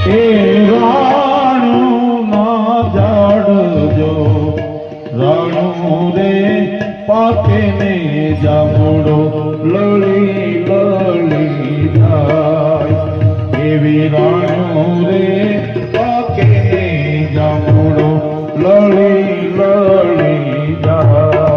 એ રાણું ના જાડજો રાણું રે પાકે ને જામડો લળી લળી જાય એવી રાણું રે પાકે ને જામડો લળી લળી જાય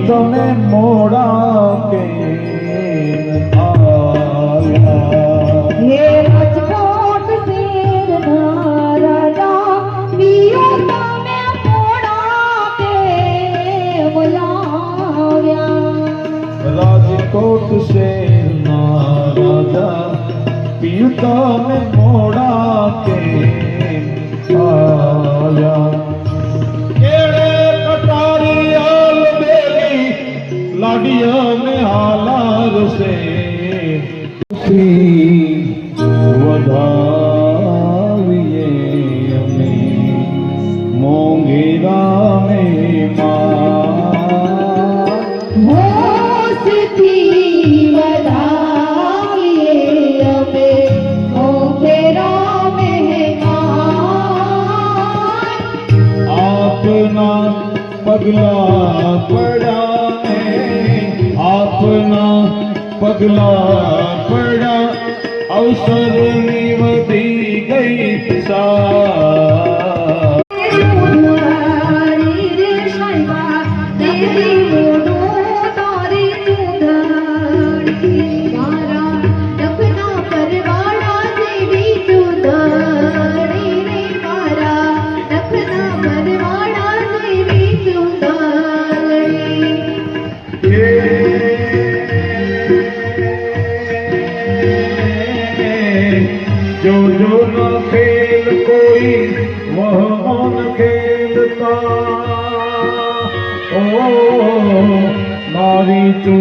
તમે મોડા કે આયા હે રાજકોટ શેરના રાજા વિયો તમે મોડા કે બોલાવ્યા રાજકોટ શેરના રાજા પિયું તમે મોડા કે આયા લાડિયા ને હાલાર સે વધાવીએ અમે મોંઘેરા ને મોસથી વધાવીએ અમે મોંઘેરા મહેમાન આપના પગલા પડ્યા આપના પગલા પડ્યા અવસરની વધી ગઈ સા જો જો